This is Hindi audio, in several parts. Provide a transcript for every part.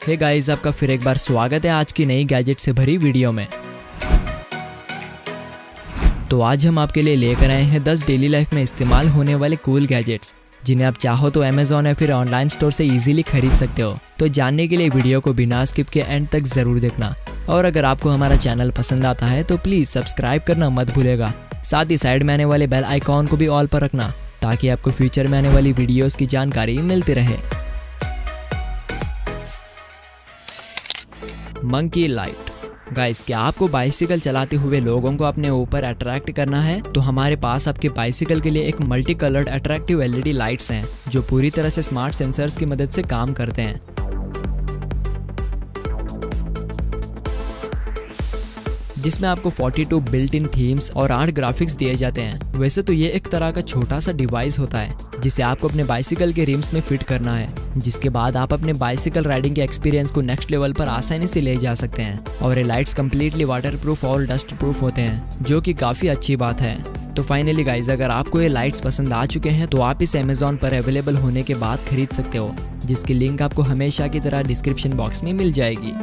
हे गाइस, आपका फिर एक बार स्वागत है आज की नई गैजेट से भरी वीडियो में। तो आज हम आपके लिए लेकर आए हैं 10 डेली लाइफ में इस्तेमाल होने वाले कूल गैजेट्स, जिन्हें आप चाहो तो अमेज़ॉन या फिर ऑनलाइन स्टोर से इजीली खरीद सकते हो। तो जानने के लिए वीडियो को बिना स्किप के एंड तक ज़रूर देखना, और अगर आपको हमारा चैनल पसंद आता है तो प्लीज़ सब्सक्राइब करना मत भूलेगा। साथ ही साइड में आने वाले बेल आइकॉन को भी ऑल पर रखना, ताकि आपको फ्यूचर में आने वाली वीडियोस की जानकारी मिलती रहे। Monkey light. गाइस, क्या आपको बाइसिकल चलाते हुए लोगों को अपने ऊपर अट्रैक्ट करना है? तो हमारे पास आपके बाइसिकल के लिए एक multi coloured attractive LED lights हैं, जो पूरी तरह से स्मार्ट सेंसर्स की मदद से काम करते हैं। जिसमें आपको 42 बिल्ट इन थीम्स और 8 ग्राफिक्स दिए जाते हैं। वैसे तो ये एक तरह का छोटा सा डिवाइस होता है, जिसे आपको अपने बाइसिकल के रिम्स में फिट करना है, जिसके बाद आप अपने बाइसिकल राइडिंग के एक्सपीरियंस को नेक्स्ट लेवल पर आसानी से ले जा सकते हैं। और ये लाइट्स कम्प्लीटली वाटर प्रूफ और डस्ट प्रूफ होते हैं, जो कि काफ़ी अच्छी बात है। तो फाइनली गाइज, अगर आपको ये लाइट्स पसंद आ चुके हैं तो आप इसे अमेज़ॉन पर अवेलेबल होने के बाद खरीद सकते हो, जिसकी लिंक आपको हमेशा की तरह डिस्क्रिप्शन बॉक्स में मिल जाएगी।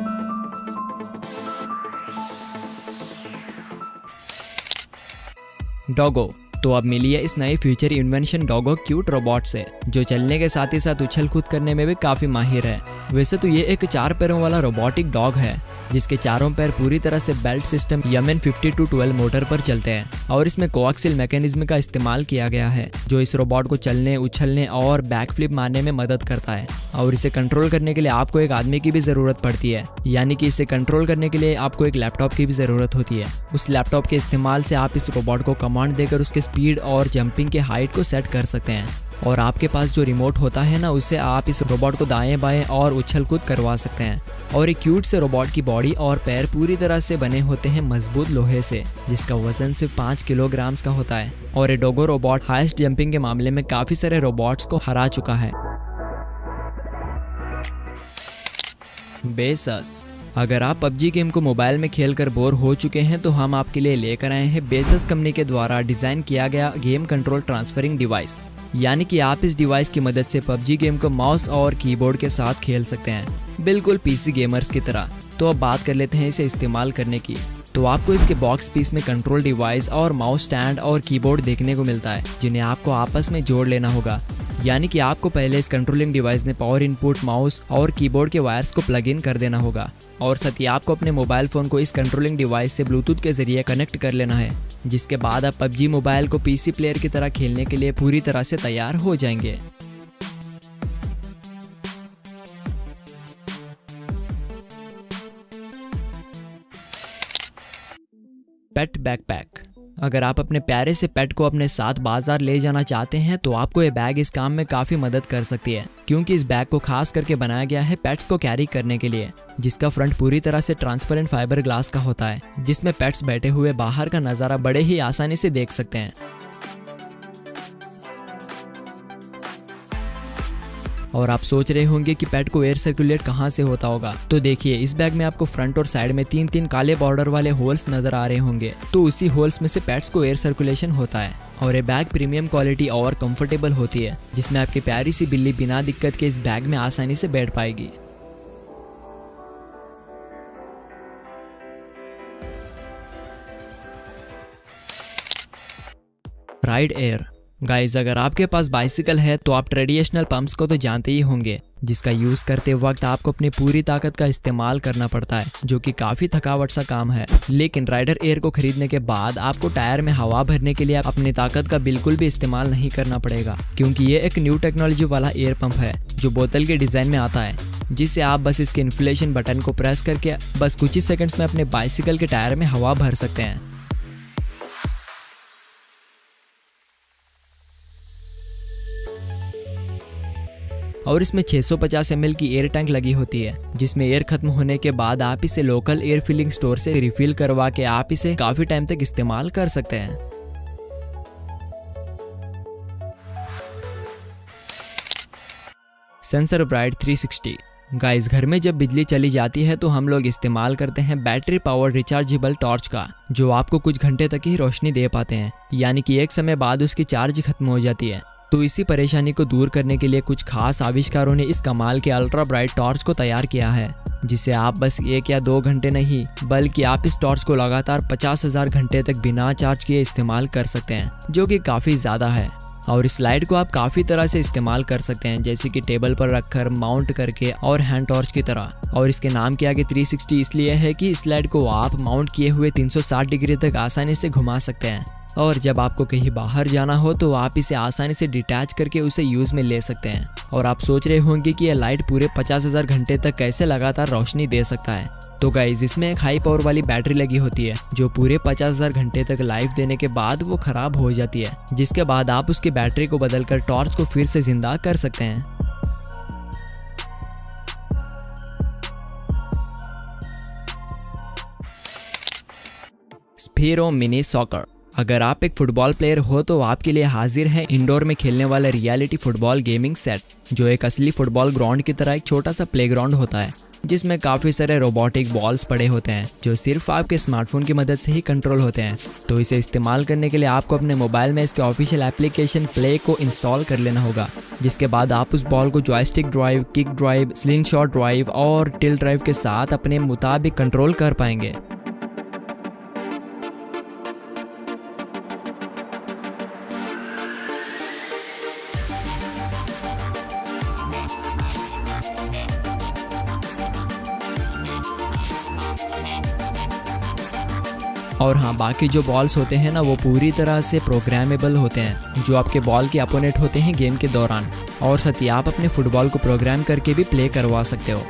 डॉगो। तो अब मिली है इस नए future invention Doggo cute robot से, जो चलने के साथ ही साथ उछल कूद करने में भी काफी माहिर है। वैसे तो ये एक 4 पैरों वाला रोबोटिक डॉग है, जिसके चारों पैर पूरी तरह से बेल्ट सिस्टम YMN5212 मोटर पर चलते हैं, और इसमें कोएक्सियल मैकेनिज्म का इस्तेमाल किया गया है, जो इस रोबोट को चलने, उछलने और बैक फ्लिप मारने में मदद करता है। और इसे कंट्रोल करने के लिए आपको एक आदमी की भी जरूरत पड़ती है, यानी कि इसे कंट्रोल करने के लिए आपको एक लैपटॉप की भी जरूरत होती है। उस लैपटॉप के इस्तेमाल से आप इस रोबोट को कमांड देकर उसके स्पीड और जंपिंग के हाइट को सेट कर सकते हैं। और आपके पास जो रिमोट होता है ना, उससे आप इस रोबोट को दाएं बाएं और उछल कूद करवा सकते हैं। और एक क्यूट से रोबोट की बॉडी और पैर पूरी तरह से बने होते हैं मजबूत लोहे से, जिसका वजन सिर्फ 5 किलोग्राम का होता है। और ये डोगो रोबोट हाईएस्ट जंपिंग के मामले में काफी सारे रोबोट्स को हरा चुका है। बेसस। अगर आप PUBG गेम को मोबाइल में खेलकर बोर हो चुके हैं तो हम आपके लिए लेकर आए हैं बेसस कंपनी के द्वारा डिजाइन किया गया गेम कंट्रोल ट्रांसफरिंग डिवाइस। यानी कि आप इस डिवाइस की मदद से PUBG गेम को माउस और कीबोर्ड के साथ खेल सकते हैं, बिल्कुल PC गेमर्स की तरह। तो अब बात कर लेते हैं इसे इस्तेमाल करने की। तो आपको इसके बॉक्स पीस में कंट्रोल डिवाइस और माउस स्टैंड और कीबोर्ड देखने को मिलता है, जिन्हें आपको आपस में जोड़ लेना होगा। यानी कि आपको पहले इस कंट्रोलिंग डिवाइस में पावर इनपुट, माउस और कीबोर्ड के वायर्स को प्लग इन कर देना होगा, और साथ ही आपको अपने मोबाइल फ़ोन को इस कंट्रोलिंग डिवाइस से ब्लूटूथ के जरिए कनेक्ट कर लेना है, जिसके बाद आप PUBG मोबाइल को PC प्लेयर की तरह खेलने के लिए पूरी तरह से तैयार हो जाएंगे। पेट बैकपैक। अगर आप अपने प्यारे से पेट को अपने साथ बाजार ले जाना चाहते हैं तो आपको ये बैग इस काम में काफी मदद कर सकती है, क्योंकि इस बैग को खास करके बनाया गया है पेट्स को कैरी करने के लिए, जिसका फ्रंट पूरी तरह से ट्रांसपेरेंट फाइबर ग्लास का होता है, जिसमें पेट्स बैठे हुए बाहर का नज़ारा बड़े ही आसानी से देख सकते हैं। और आप सोच रहे होंगे कि पेट को एयर सर्कुलेट कहाँ से होता होगा। तो देखिए, इस बैग में आपको फ्रंट और साइड में 3-3 काले बॉर्डर वाले होल्स नजर आ रहे होंगे। तो उसी होल्स में से पेट्स को एयर सर्कुलेशन होता है। और ये बैग प्रीमियम क्वालिटी और कंफर्टेबल होती है, जिसमें आपकी प्यारी सी बिल्ली बिना दिक्कत के इस बैग में आसानी से बैठ पाएगी। Ride air. गाइज, अगर आपके पास बाइसिकल है तो आप ट्रेडिशनल पंप्स को तो जानते ही होंगे, जिसका यूज करते वक्त आपको अपनी पूरी ताकत का इस्तेमाल करना पड़ता है, जो कि काफी थकावट सा काम है। लेकिन राइडर एयर को खरीदने के बाद आपको टायर में हवा भरने के लिए अपनी ताकत का बिल्कुल भी इस्तेमाल नहीं करना पड़ेगा, क्योंकि ये एक न्यू टेक्नोलॉजी वाला एयर पंप है, जो बोतल के डिजाइन में आता है, जिससे आप बस इसके इन्फ्लेशन बटन को प्रेस करके बस कुछ ही सेकंड्स में अपने बाइसिकल के टायर में हवा भर सकते हैं। और इसमें 650 ml की एयर टैंक लगी होती है, जिसमें एयर खत्म होने के बाद आप इसे लोकल एयर फिलिंग स्टोर से रिफिल करवा के आप इसे काफी टाइम तक इस्तेमाल कर सकते हैं। Sensor bright 360। गाइस, घर में जब बिजली चली जाती है तो हम लोग इस्तेमाल करते हैं बैटरी पावर रिचार्जेबल टॉर्च का, जो आपको कुछ घंटे तक ही रोशनी दे पाते हैं, यानी कि एक समय बाद उसकी चार्ज खत्म हो जाती है। तो इसी परेशानी को दूर करने के लिए कुछ खास आविष्कारों ने इस कमाल के अल्ट्रा ब्राइट टॉर्च को तैयार किया है, जिसे आप बस 1 या 2 घंटे नहीं बल्कि आप इस टॉर्च को लगातार 50,000 घंटे तक बिना चार्ज किए इस्तेमाल कर सकते हैं, जो कि काफ़ी ज़्यादा है। और इस लाइट को आप काफ़ी तरह से इस्तेमाल कर सकते हैं, जैसे कि टेबल पर रखकर, माउंट करके और हैंड टॉर्च की तरह। और इसके नाम के आगे 360 इसलिए है कि इस लाइट को आप माउंट किए हुए 360 डिग्री तक आसानी से घुमा सकते हैं, और जब आपको कहीं बाहर जाना हो तो आप इसे आसानी से डिटैच करके उसे यूज़ में ले सकते हैं। और आप सोच रहे होंगे कि यह लाइट पूरे 50,000 घंटे तक कैसे लगातार रोशनी दे सकता है। तो गाइज, इसमें एक हाई पावर वाली बैटरी लगी होती है जो पूरे 50,000 घंटे तक लाइफ देने के बाद वो खराब हो जाती है, जिसके बाद आप उसकी बैटरी को बदलकर टॉर्च को फिर से जिंदा कर सकते हैं। स्फीरो मिनी सॉकर। अगर आप एक फुटबॉल प्लेयर हो तो आपके लिए हाजिर है इंडोर में खेलने वाला रियलिटी फुटबॉल गेमिंग सेट, जो एक असली फुटबॉल ग्राउंड की तरह एक छोटा सा प्लेग्राउंड होता है, जिसमें काफ़ी सारे रोबोटिक बॉल्स पड़े होते हैं जो सिर्फ आपके स्मार्टफोन की मदद से ही कंट्रोल होते हैं। तो इसे इस्तेमाल करने के लिए आपको अपने मोबाइल में इसके ऑफिशियल एप्लीकेशन प्ले को इंस्टॉल कर लेना होगा, जिसके बाद आप उस बॉल को joystick drive, kick drive, sling shot drive और टिल्ट ड्राइव के साथ अपने मुताबिक कंट्रोल कर पाएंगे। और हाँ, बाकी जो बॉल्स होते हैं ना, वो पूरी तरह से प्रोग्रामेबल होते हैं, जो आपके बॉल के अपोनेंट होते हैं गेम के दौरान। और साथ ही आप अपने फुटबॉल को प्रोग्राम करके भी प्ले करवा सकते हो।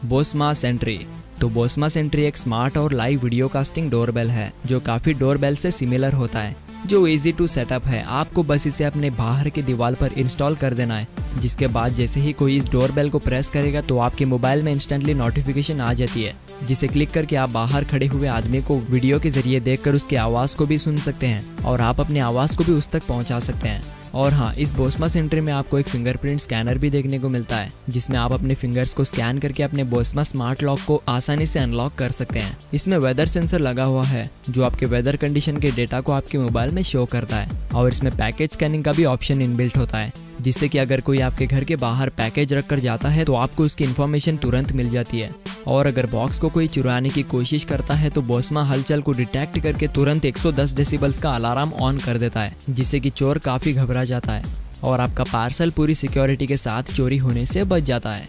Bosma Sentry. तो बोस्मा सेंट्री एक स्मार्ट और लाइव वीडियो कास्टिंग डोरबेल है जो काफ़ी डोरबेल से सिमिलर होता है, जो इजी टू सेटअप है। आपको बस इसे अपने बाहर की दीवार पर इंस्टॉल कर देना है, जिसके बाद जैसे ही कोई इस डोरबेल को प्रेस करेगा तो आपके मोबाइल में इंस्टेंटली नोटिफिकेशन आ जाती है, जिसे क्लिक करके आप बाहर खड़े हुए आदमी को वीडियो के जरिए देखकर उसकी आवाज़ को भी सुन सकते हैं और आप अपनी आवाज़ को भी उस तक पहुंचा सकते हैं। और हाँ, इस बोस्मा सेंट्री में आपको एक फिंगरप्रिंट स्कैनर भी देखने को मिलता है, जिसमें आप अपने फिंगर्स को स्कैन करके अपने बोस्मा स्मार्ट लॉक को आसानी से अनलॉक कर सकते हैं। इसमें वेदर सेंसर लगा हुआ है जो आपके वेदर कंडीशन के डेटा को आपके मोबाइल में शो करता है, और इसमें पैकेज स्कैनिंग का भी ऑप्शन इनबिल्ट होता है, जिससे कि अगर कोई आपके घर के बाहर पैकेज रख कर जाता है तो आपको उसकी इन्फॉर्मेशन तुरंत मिल जाती है। और अगर बॉक्स को कोई चुराने की कोशिश करता है तो बोस्मा हलचल को डिटेक्ट करके तुरंत 110 डेसिबल्स का अलार्म ऑन कर देता है, जिससे कि चोर काफ़ी घबरा जाता है और आपका पार्सल पूरी सिक्योरिटी के साथ चोरी होने से बच जाता है।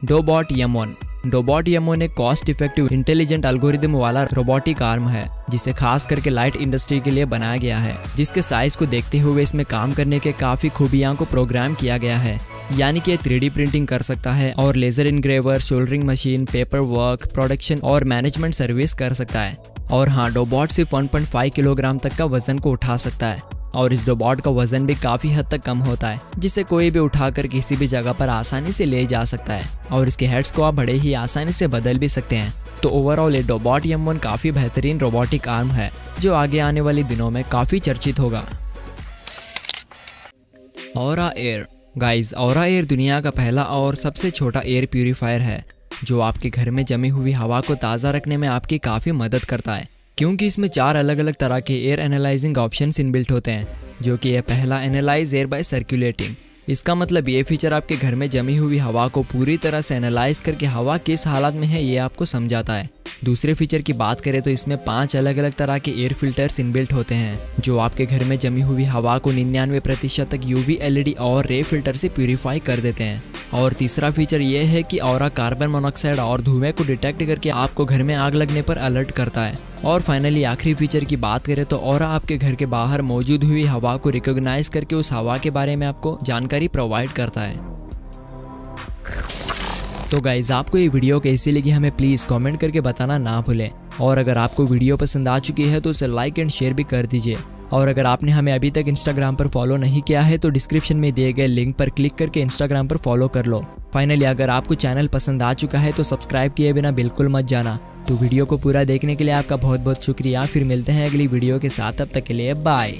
डोबॉट यमोन। डोबॉट यमोन एक कॉस्ट इफेक्टिव इंटेलिजेंट एल्गोरिदम वाला रोबोटिक आर्म है, जिसे खास करके लाइट इंडस्ट्री के लिए बनाया गया है, जिसके साइज को देखते हुए इसमें काम करने के काफ़ी खूबियां को प्रोग्राम किया गया है। यानी कि 3D प्रिंटिंग कर सकता है और laser engraver, soldering machine, paper work, production और मैनेजमेंट सर्विस कर सकता है। और हाँ, डोबॉट सिर्फ 1.5 किलोग्राम तक का वजन को उठा सकता है, और इस डोबॉट का वजन भी काफ़ी हद तक कम होता है, जिसे कोई भी उठाकर किसी भी जगह पर आसानी से ले जा सकता है, और इसके हेड्स को आप बड़े ही आसानी से बदल भी सकते हैं। तो ओवरऑल ये डोबॉट यम1 काफ़ी बेहतरीन रोबोटिक आर्म है, जो आगे आने वाले दिनों में काफ़ी चर्चित होगा। Aura air. Guys, aura air दुनिया का पहला और सबसे छोटा एयर प्यूरीफायर है, जो आपके घर में जमी हुई हवा को ताज़ा रखने में आपकी काफ़ी मदद करता है, क्योंकि इसमें 4 अलग अलग तरह के एयर एनालाइजिंग ऑप्शंस इनबिल्ट होते हैं। जो कि यह पहला, एनालाइज एयर बाय सर्कुलेटिंग। इसका मतलब ये फीचर आपके घर में जमी हुई हवा को पूरी तरह से एनालाइज करके हवा किस हालत में है ये आपको समझाता है। दूसरे फीचर की बात करें तो इसमें 5 अलग अलग तरह के एयर फिल्टर्स इनबिल्ट होते हैं, जो आपके घर में जमी हुई हवा को 99% तक यूवी, एलईडी और रे फिल्टर से प्यूरीफाई कर देते हैं। और तीसरा फीचर ये है कि ऑरा कार्बन मोनोऑक्साइड और धुएं को डिटेक्ट करके आपको घर में आग लगने पर अलर्ट करता है। और फाइनली आखिरी फीचर की बात करें तो ऑरा आपके घर के बाहर मौजूद हुई हवा को रिकॉग्नाइज करके उस हवा के बारे में आपको जानकारी प्रोवाइड करता है। तो गाइज, आपको ये वीडियो कैसी लगी हमें प्लीज़ कमेंट करके बताना ना भूलें, और अगर आपको वीडियो पसंद आ चुकी है तो उसे लाइक एंड शेयर भी कर दीजिए। और अगर आपने हमें अभी तक इंस्टाग्राम पर फॉलो नहीं किया है तो डिस्क्रिप्शन में दिए गए लिंक पर क्लिक करके इंस्टाग्राम पर फॉलो कर लो। फाइनली अगर आपको चैनल पसंद आ चुका है तो सब्सक्राइब किए बिना बिल्कुल मत जाना। तो वीडियो को पूरा देखने के लिए आपका बहुत बहुत शुक्रिया। फिर मिलते हैं अगली वीडियो के साथ, तब तक के लिए बाय।